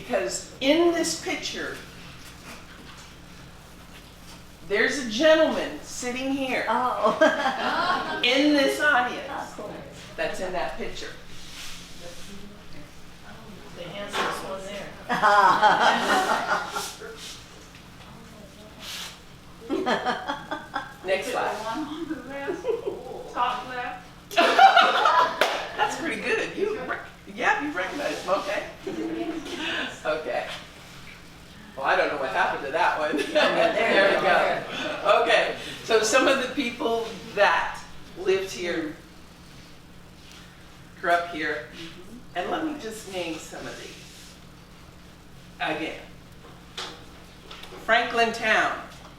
because in this picture, there's a gentleman sitting here in this audience that's in that picture. The handsomest one there. Next slide. Top left. That's pretty good. You recognize him, okay. Okay. Well, I don't know what happened to that one. There we go. Okay, so some of the people that lived here, grew up here, and let me just name some of these. Again. Franklin Town,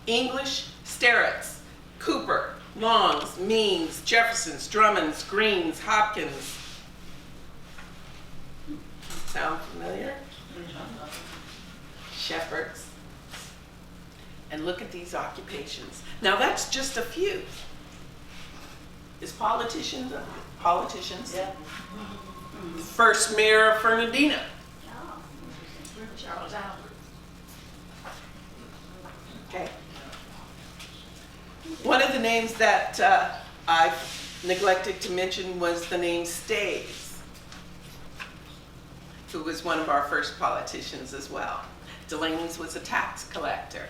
English, Sterretts, Cooper, Longs, Means, Jeffersons, Drummonds, Greens, Hopkins. Sound familiar? Shepherds. And look at these occupations. Now that's just a few. Is politicians? Yeah. First mayor of Fernandina. Charles Allen. Okay. One of the names that I neglected to mention was the name Staves, who was one of our first politicians as well. Delaney's was a tax collector.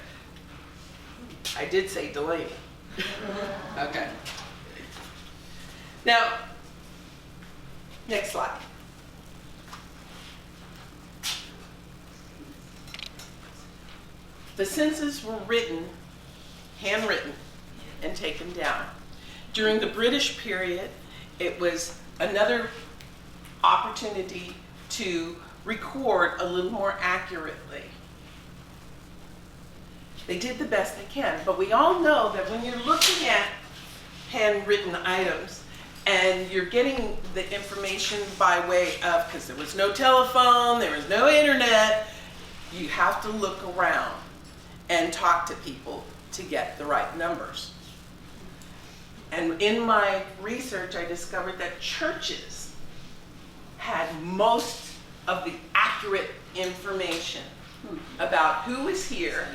I did say Delaney. Okay. Now, next slide. The census were written, handwritten, and taken down. During the British period, it was another opportunity to record a little more accurately. They did the best they can, but we all know that when you're looking at handwritten items and you're getting the information by way of, because there was no telephone, there was no internet, you have to look around and talk to people to get the right numbers. And in my research, I discovered that churches had most of the accurate information about who was here,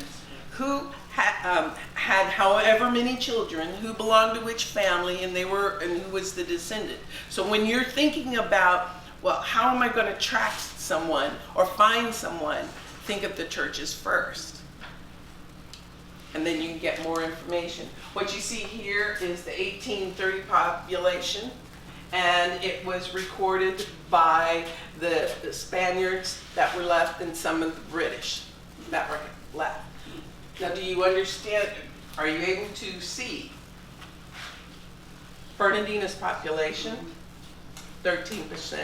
who had however many children, who belonged to which family, and who was the descendant. So when you're thinking about, well, how am I going to track someone or find someone, think of the churches first. And then you can get more information. What you see here is the 1830 population, and it was recorded by the Spaniards that were left and some of the British that were left. Now, do you understand? Are you able to see Fernandina's population? 13%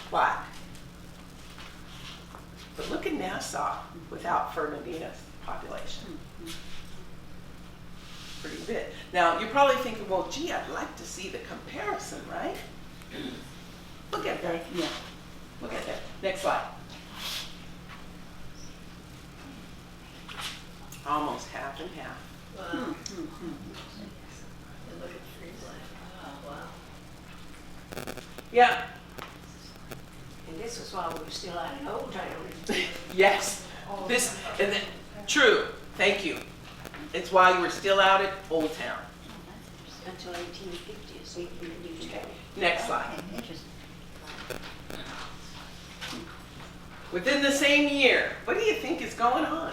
Black. But look at Nassau without Fernandina's population. Pretty big. Now, you're probably thinking, well, gee, I'd like to see the comparison, right? Look at that. Yeah. Look at that. Next slide. Almost half and half. Wow. And look at the free black. Wow. Yeah. And this was while we were still out in Old Town. Yes. This, and then, true. Thank you. It's while you were still out at Old Town. Until 1850 is when the news came. Next slide. Within the same year, what do you think is going on?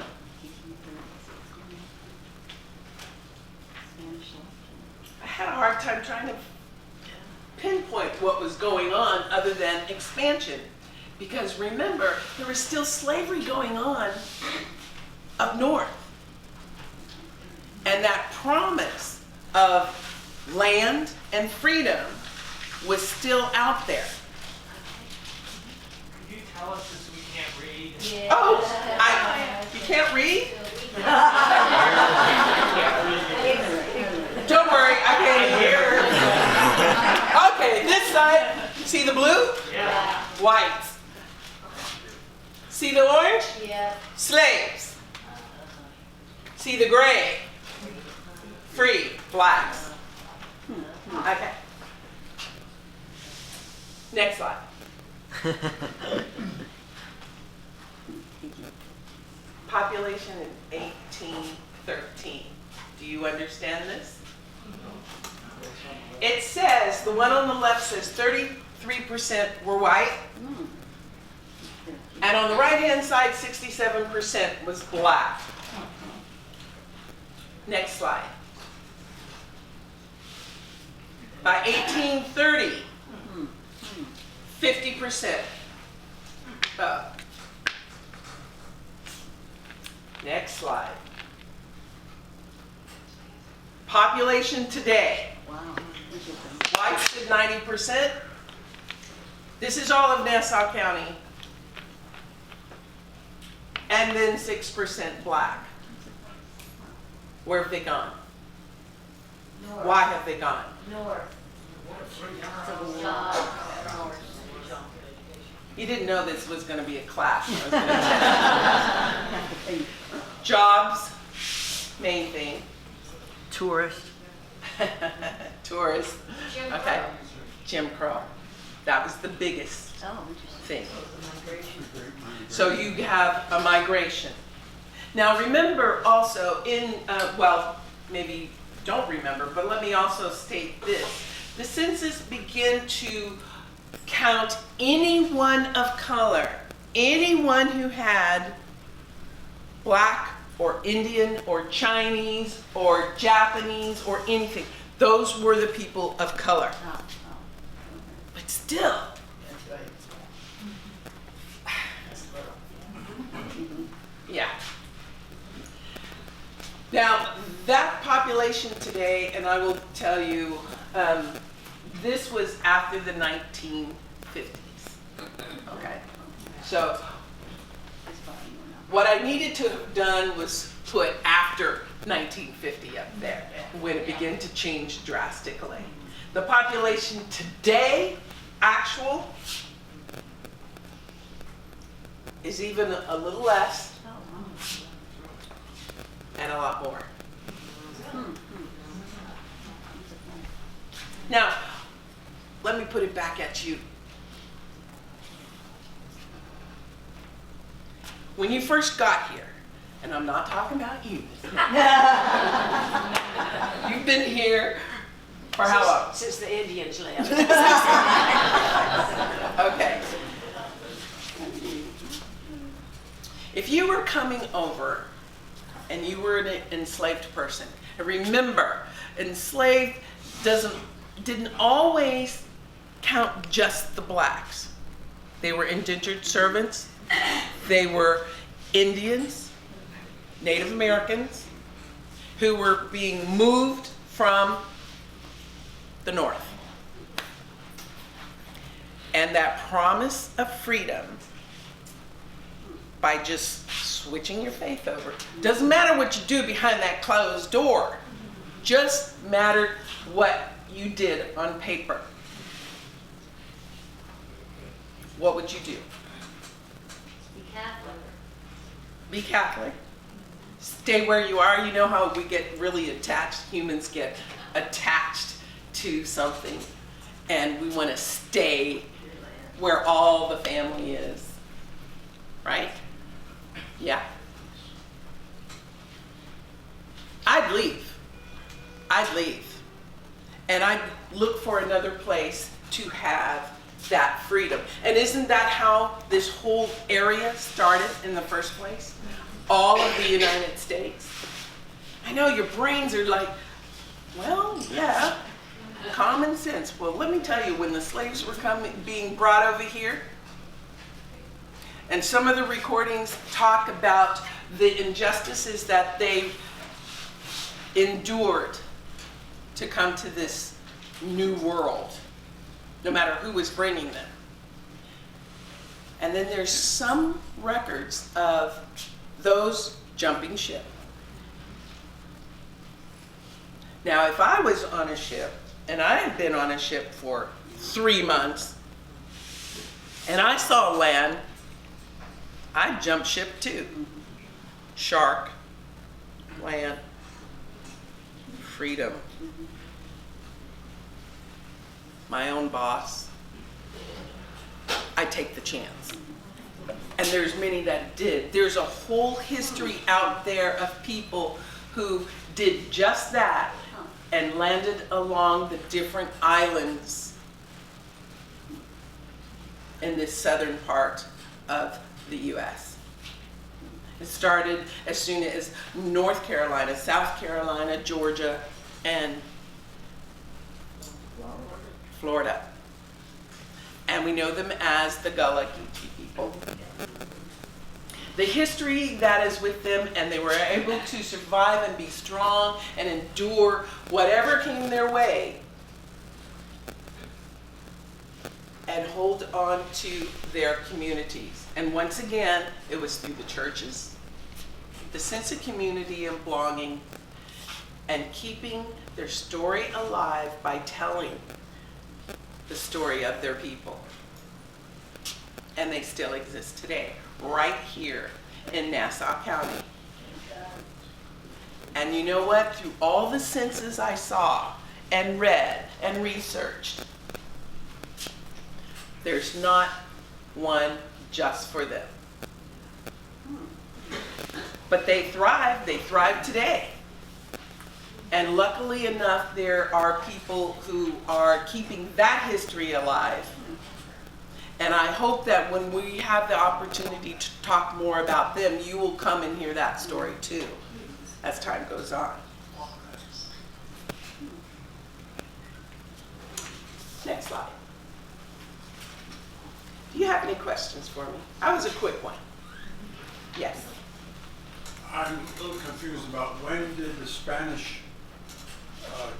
I had a hard time trying to pinpoint what was going on other than expansion. Because remember, there was still slavery going on up north. And that promise of land and freedom was still out there. Could you tell us this we can't read? Yeah. Oh, you can't read? Don't worry, I can't hear. Okay, this side, see the blue? Yeah. Whites. See the orange? Yeah. Slaves. See the gray? Free, blacks. Okay. Next slide. population in 1813. Do you understand this? It says, the one on the left says 33% were white, and on the right-hand side, 67% was black. Next slide. By 1830, 50% up. Next slide. Population today. Wow. Whites did 90%. This is all of Nassau County. And then 6% black. Where have they gone? North. Why have they gone? North. You didn't know this was going to be a clash. I was gonna tell you. Jobs, main thing. Tourist. Tourists. Jim Okay. Crow. Jim Crow. That was the biggest Oh, interesting. thing. So you have a migration. Now remember also in, well, maybe you don't remember, but let me also state this. The census began to count anyone of color, anyone who had black or Indian or Chinese or Japanese or anything. Those were the people of color. Oh, But still, yeah. Now, that population today, and I will tell you, this was after the 1950s. Okay? So, what I needed to have done was put after 1950 up there, when it began to change drastically. The population today, actual, is even a little less and a lot more. Now, let me put it back at you. When you first got here, and I'm not talking about you. You've been here for how long? Since the Indians left. Okay. If you were coming over and you were an enslaved person, and remember, enslaved didn't always count just the blacks. They were indentured servants. They were Indians, Native Americans, who were being moved from the north. And that promise of freedom, by just switching your faith over, doesn't matter what you do behind that closed door, just mattered what you did on paper. What would you do? Be Catholic. Be Catholic. Stay where you are. You know how we get really attached, humans get attached to something, and we want to stay where all the family is, right? Yeah. I'd leave. And I'd look for another place to have that freedom. And isn't that how this whole area started in the first place? All of the United States. I know your brains are like, well, yeah, common sense. Well, let me tell you, when the slaves were being brought over here, and some of the recordings talk about the injustices that they endured to come to this new world, no matter who was bringing them. And then there's some records of those jumping ship. Now, if I was on a ship, and I had been on a ship for 3 months, and I saw land, I'd jump ship too. Shark, land, freedom. My own boss. I take the chance. And there's many that did. There's a whole history out there of people who did just that and landed along the different islands in this southern part of the U.S. It started as soon as North Carolina, South Carolina, Georgia, and Florida. And we know them as the Gullah Geechee people. The history that is with them, and they were able to survive and be strong and endure whatever came their way and hold on to their communities. And once again, it was through the churches, the sense of community and belonging, and keeping their story alive by telling the story of their people. And they still exist today, right here in Nassau County. And you know what? Through all the census I saw and read and researched, there's not one just for them. But they thrive today. And luckily enough, there are people who are keeping that history alive. And I hope that when we have the opportunity to talk more about them, you will come and hear that story too, as time goes on. Next slide. Do you have any questions for me? That was a quick one. Yes. I'm a little confused about when did the Spanish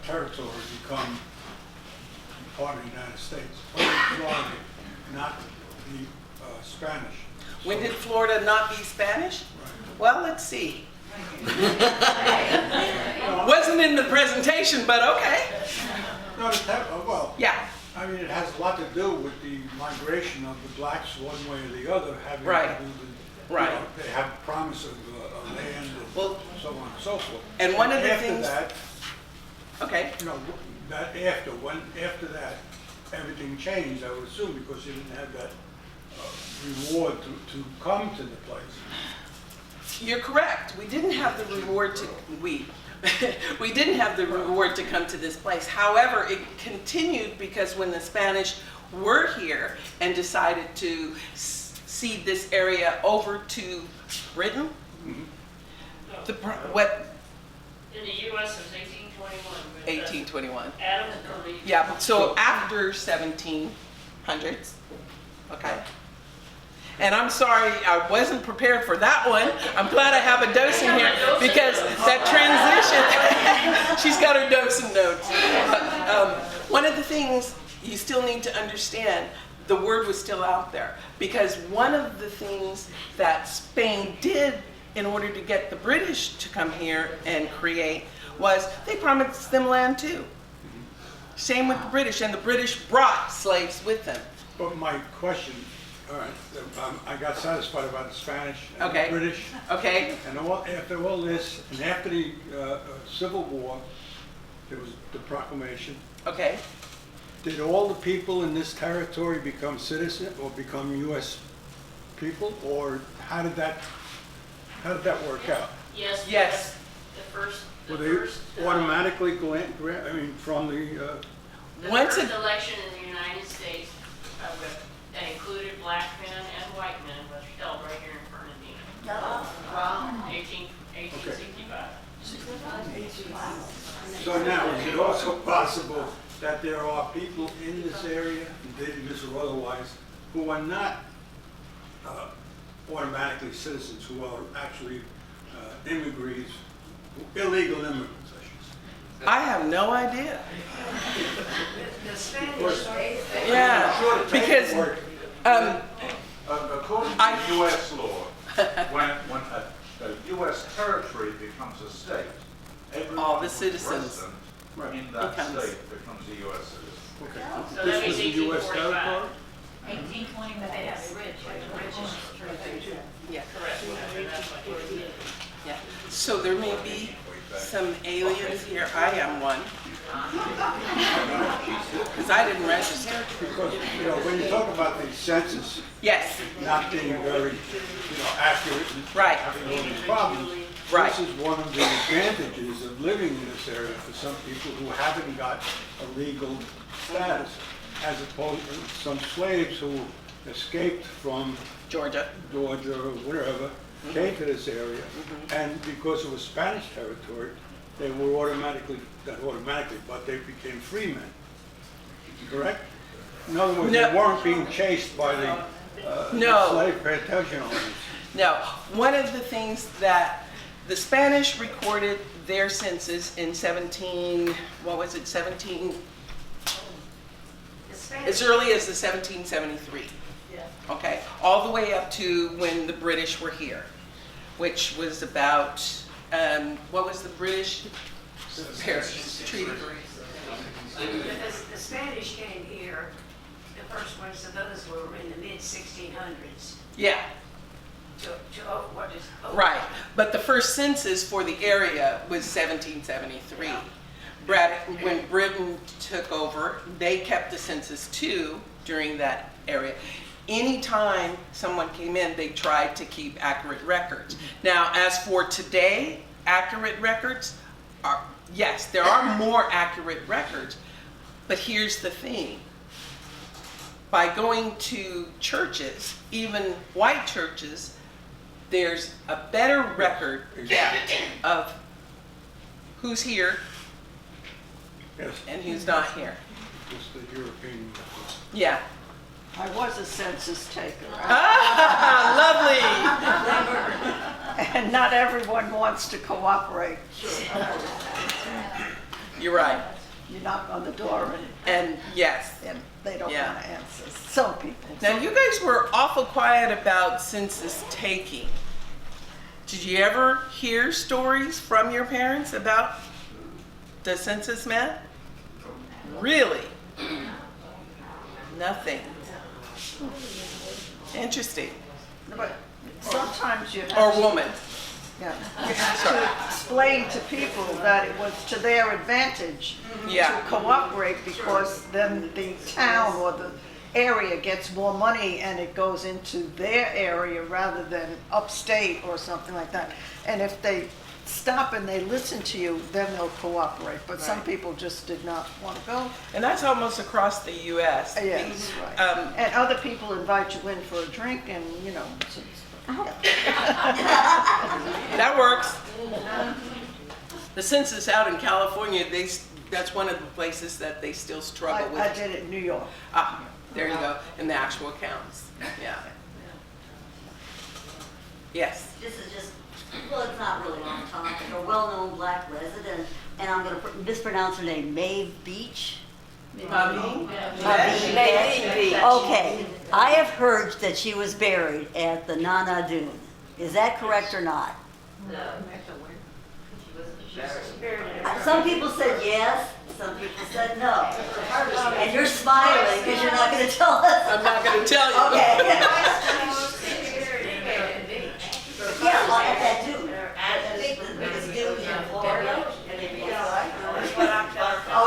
territory become part of the United States? When did Florida not be Spanish? When did Florida not be Spanish? Right. Well, let's see. Wasn't in the presentation, but okay. No, well, Yeah. I mean, it has a lot to do with the migration of the blacks one way or the other, having Right. to do with, Right. they have promise of land and Well, so on and so forth. and one of the after things- that, Okay. you know, after that, everything changed, I would assume, because you didn't have that reward to come to the place. You're correct. We didn't have the reward to we didn't have the reward to come to this place. However, it continued because when the Spanish were here and decided to cede this area over to Britain, what In the U.S. it was 1821. 1821. Adam Curry. Yeah, but so after 1700s, okay. And I'm sorry, I wasn't prepared for that one. I'm glad I have a docent here because that transition, she's got her docent notes. One of the things you still need to understand, the word was still out there because one of the things that Spain did in order to get the British to come here and create was they promised them land too. Same with the British, and the British brought slaves with them. But my question, all right, I got satisfied about the Spanish and Okay. the British. Okay? And after all this, and after the Civil War, there was the proclamation. Okay? Did all the people in this territory become citizens or become U.S. people, or how did that work out? Yes. Yes. Were they automatically from the? Once first it- election in the United States that included black men and white men was held right here in Fernandina. Wow. 1865. So now, is it also possible that there are people in this area, indigenous or otherwise, who are not automatically citizens, who are actually immigrants, illegal immigrants, I should say? I have no idea. The Spanish, Yeah, because According I- to U.S. law, when a U.S. territory becomes a state, everyone All the who's citizens resident in that becomes- state becomes a U.S. citizen. Okay. So that This means was the U.S. 1845. territory? 1821. yeah, Correct. And that's what yeah. So there may be some aliens here. I am one. Because I didn't register. Because, you know, when you talk about the census Yes, not being very, accurate and Right. having all these problems, Right. this is one of the advantages of living in this area for some people who haven't got a legal status, as opposed to some slaves who escaped from Georgia. Georgia or wherever, came to this area, and because it was Spanish territory, they were not automatically, but they became free men. Correct? In other words, No. they weren't being chased by the No. slave plantation owners. No, one of the things that the Spanish recorded their census in 17, as early as the 1773. Okay, all the way up to when the British were here, which was about, what was the British Paris Treaty? The Spanish came here, the first ones of those were in the mid-1600s. Yeah, What is? right. But the first census for the area was 1773. When Britain took over, they kept the census too during that area. Anytime someone came in, they tried to keep accurate records. Now, as for today, accurate records are, yes, there are more accurate records, but here's the thing. By going to churches, even white churches, there's a better record kept of who's here Yes, and who's not here. just the European. Yeah. I was a census taker, Ah, lovely. and not everyone wants to cooperate. You're right. You knock on the door And yes. and they don't Yeah. want to answer. Some people. Now, you guys were awful quiet about census taking. Did you ever hear stories from your parents about the census map? Really? Nothing. Interesting. But sometimes you Or have woman. yeah, you have to explain to people that it was to their advantage Yeah. to cooperate, because then the town or the area gets more money and it goes into their area rather than upstate or something like that. And if they stop and they listen to you, then they'll cooperate. But some Right. people just did not want to go. And that's almost across the U.S. Yes, right. And other people invite you in for a drink and, That works. The census out in California, that's one of the places that they still struggle with. I did it in New York. Ah, there you go, in the actual accounts, yeah. Yes, This is just, well, it's not really on topic, a well-known black resident, and I'm gonna mispronounce her name, Maeve Beach. Mommy? Okay, I have heard that she was buried at the Nana Dune. Is that correct or not? Some people said yes, some people said no. And you're smiling because you're not gonna tell us. I'm not gonna tell you. Okay. Yeah, well, at that dune. I think the biggest dune in Florida.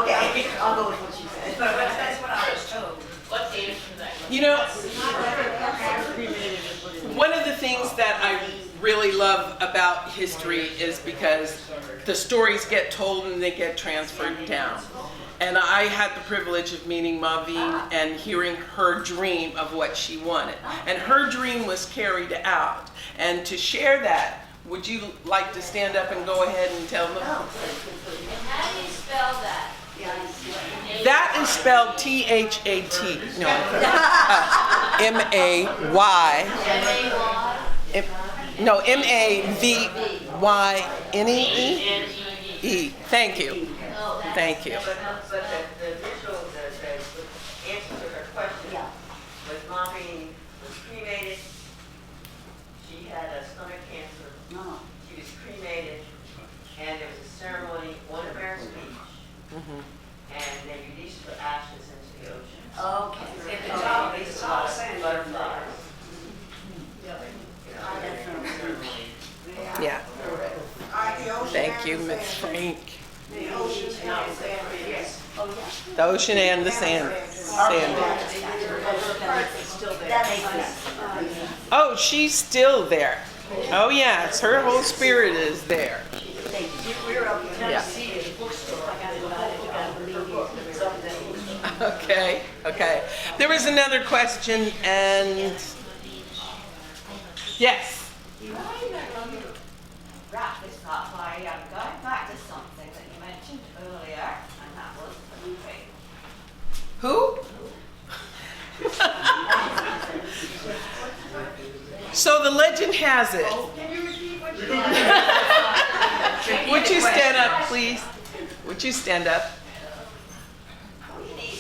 Okay, I'll go with what she said. That's what I was told. What's the answer to that? You know, one of the things that I really love about history is because the stories get told and they get transferred down. And I had the privilege of meeting Mavine and hearing her dream of what she wanted. And her dream was carried out. And to share that, would you like to stand up and go ahead and tell them? And how do you spell that? That is spelled T-H-A-T. No, M-A-Y. M-A-Y? No, M-A-V-Y-N-E-E? E. Thank you. Thank you. But the initial, the answer to her question was Mommy was cremated. She had a stomach cancer. No. She was cremated, and there was a ceremony on American Beach, and they released her ashes into the ocean. Okay. It's all sand. Butterflies. Yeah. Thank you, Ms. Frank. The ocean smells there. The ocean and the sand. Sand. That makes sense. Oh, she's still there. Oh, yes, her whole spirit is there. We were up in Yeah. Tennessee at a bookstore. I got invited to go to the meeting. Okay, okay. There was another question, and yes. You might want to wrap this up by going back to something that you mentioned earlier, and that was Felipe. Who? So the legend has it. Can you repeat what you said? Would you stand up, please? Would you stand up? We need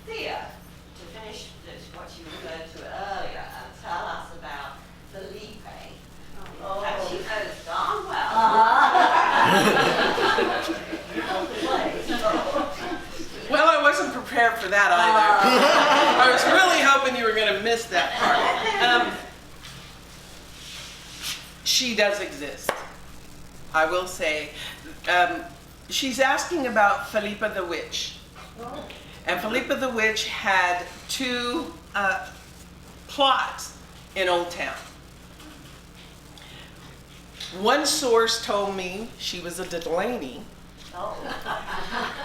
Thea to finish this, what you referred to earlier, and tell us about Felipe. And she knows darn well. Well, I wasn't prepared for that either. I was really hoping you were going to miss that part. She does exist. I will say. She's asking about Felipa the Witch. And Felipa the Witch had two plots in Old Town. One source told me she was a Delaney.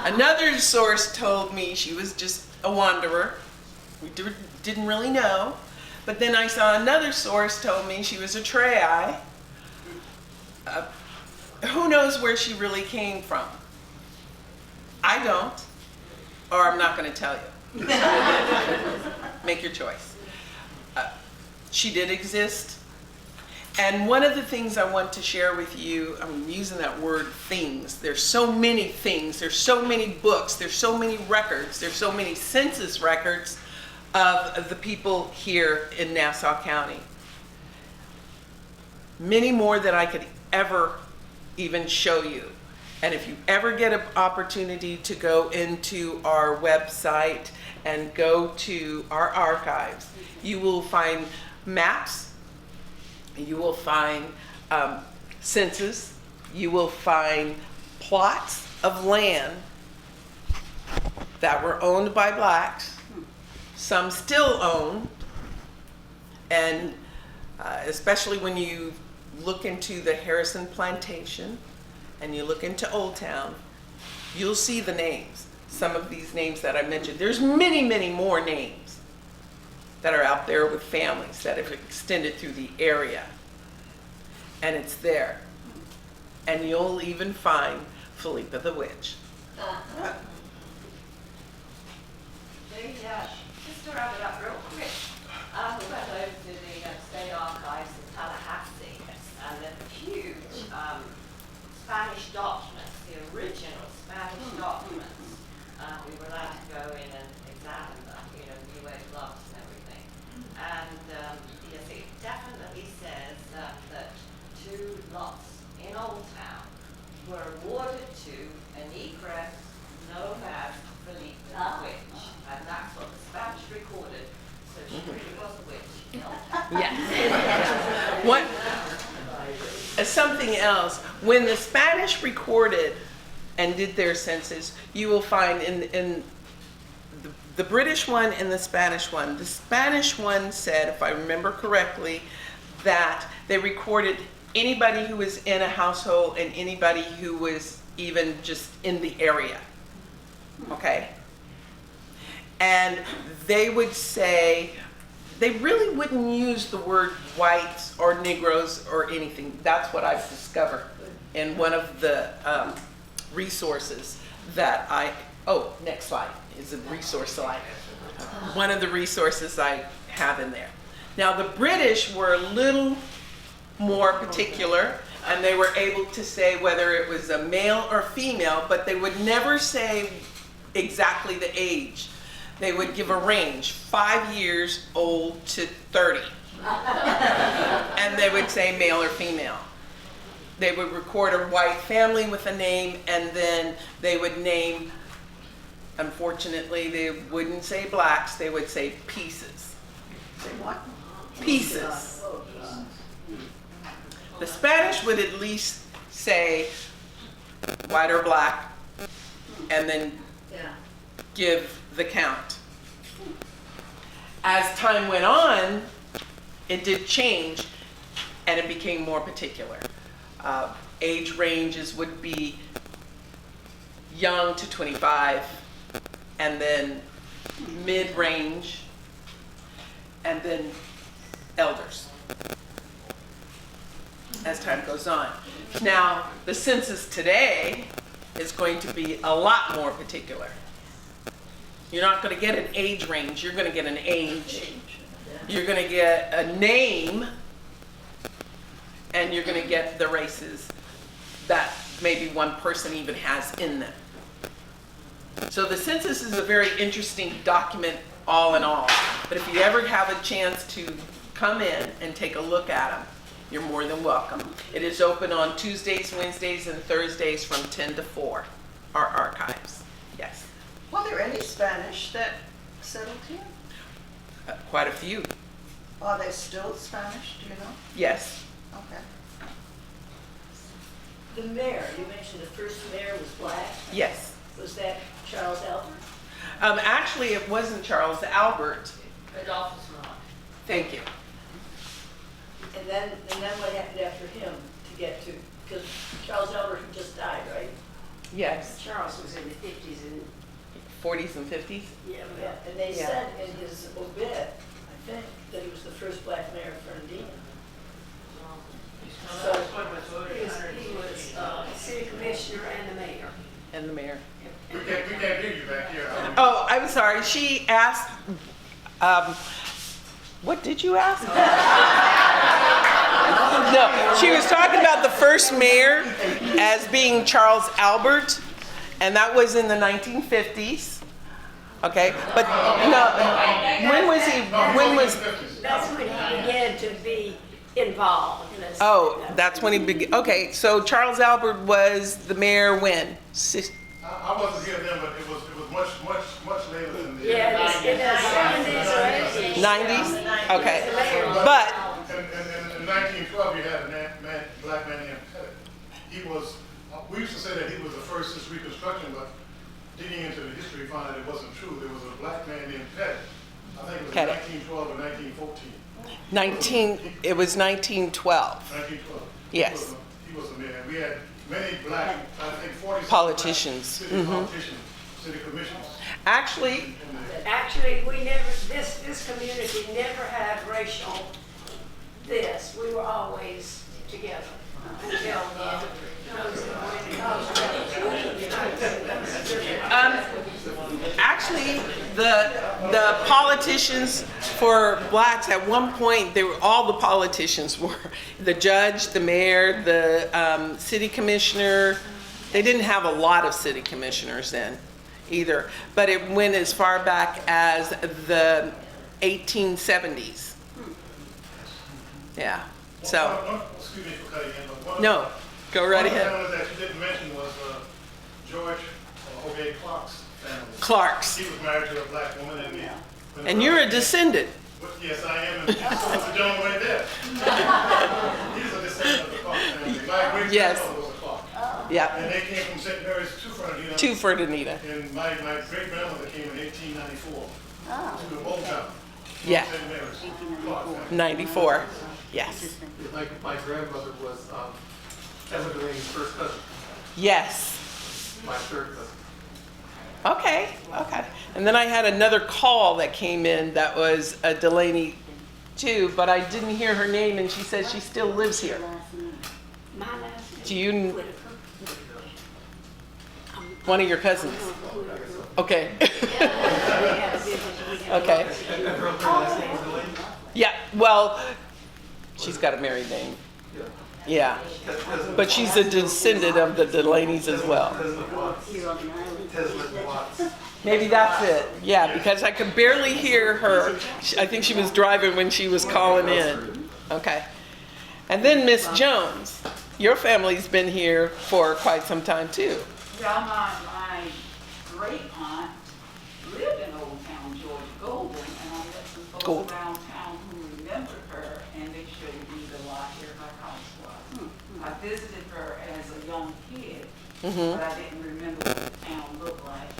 Another source told me she was just a wanderer. We didn't really know. But then I saw another source told me she was a Trei. Who knows where she really came from? I don't, or I'm not going to tell you. Make your choice. She did exist. And one of the things I want to share with you, I'm using that word things. There's so many things. There's so many books. There's so many records. There's so many census records of the people here in Nassau County. Many more than I could ever even show you. And if you ever get an opportunity to go into our website and go to our archives, you will find maps. You will find census. You will find plots of land that were owned by blacks, some still owned, and especially when you look into the Harrison Plantation and you look into Old Town, you'll see the names. Some of these names that I mentioned. There's many, many more names that are out there with families that have extended through the area. And it's there. And you'll even find Felipa the Witch. Just to wrap it up real quick, we went over to the State Archives in Tallahassee, and the huge Spanish documents, the original Spanish documents. We were allowed to go in and examine them, new age blocks and everything. And yes, it definitely says that two lots in Old Town were awarded to a negress known as Felipa the Witch. And that's what the Spanish recorded. So she really was a witch in Old Town. Yes. What? Something else. When the Spanish recorded and did their census, you will find in the British one and the Spanish one. The Spanish one said, if I remember correctly, that they recorded anybody who was in a household and anybody who was even just in the area. Okay? And they would say, they really wouldn't use the word whites or Negroes or anything. That's what I've discovered in one of the resources that next slide is a resource slide. One of the resources I have in there. Now the British were a little more particular, and they were able to say whether it was a male or female, but they would never say exactly the age. They would give a range, 5 years old to 30. And they would say male or female. They would record a white family with a name, and then they would name, unfortunately, they wouldn't say blacks, they would say pieces. Say what? Pieces. The Spanish would at least say white or black, and then give the count. As time went on, it did change and it became more particular. Age ranges would be young to 25, and then mid-range, and then elders as time goes on. Now, the census today is going to be a lot more particular. You're not going to get an age range, you're going to get an age. You're going to get a name, and you're going to get the races that maybe one person even has in them. So the census is a very interesting document all in all. But if you ever have a chance to come in and take a look at them, you're more than welcome. It is open on Tuesdays, Wednesdays, and Thursdays from 10 to 4, our archives. Yes. Were there any Spanish that settled here? Quite a few. Are they still Spanish, do you know? Yes. Okay. The mayor, you mentioned the first mayor was black. Yes. Was that Charles Albert? Actually, it wasn't Charles Albert. Adolphus Monk. Thank you. And then what happened after him to get to, because Charles Albert had just died, right? Yes. Charles was in the 50s and 40s and 50s? Yeah. And they Yeah. said in his obit, I think, that he was the first black mayor of Fernandina. So that's what was voted he was city commissioner and the mayor. And the mayor. We can't hear you back here. Oh, I'm sorry. She asked, what did you ask? No, she was talking about the first mayor as being Charles Albert, and that was in the 1950s. Okay, but no, when was he, That's when he began to be involved in this. oh, that's when he began. Okay, so Charles Albert was the mayor when? I wasn't here then, but it was much later than the. Yeah, in the 70s or 80s. 90s? Okay, but In 1912, you had a black man named Pettit. He was, we used to say that he was the first since Reconstruction, but digging into the history, found that it wasn't true. There was a black man named Pettit. I think it was Pettit. 1912 or 1914. it was 1912. 1912. Yes. He was the mayor. We had many black, I think 40 Politicians. city politicians, city commissioners. Actually, Actually, we never, this community never had racial this. We were always together until actually, the politicians for blacks at one point, they were all the politicians were the judge, the mayor, the city commissioner. They didn't have a lot of city commissioners then either, but it went as far back as the 1870s. Yeah. So Excuse me for cutting in, but one of no, go right one of the ahead. families that you didn't mention was George Obey Clark's family. Clark's, He was married to a black woman, and and you're a descendant. Yes, I am. And this was the gentleman right there. He's a descendant of the Clark family. My great Yes. grandmother was a Clark, Yeah, and they came from St. Mary's to Fernandina. to Ferdinand. And my great grandmother came in 1894 to the Old Town. Yeah. St. Mary's, Clark family. 94. Yes. My grandmother was Emma Delaney's first cousin, Yes. my third cousin. Okay. Okay. And then I had another call that came in that was a Delaney too, but I didn't hear her name, and she said she still lives here. my last name. Do you? One of your cousins. Okay. Okay. Yeah. Well, she's got a married name. Yeah. But she's a descendant of the Delaneys as well. Maybe that's it. Yeah, because I could barely hear her. I think she was driving when she was calling in. Okay. And then Miss Jones, your family's been here for quite some time too. Well, my great aunt lived in Old Town, Georgia, Golden, and I met some folks Golden. around town who remembered her, and they showed me the lot where her house was. I visited her as a young kid, but I didn't remember what the town looked like.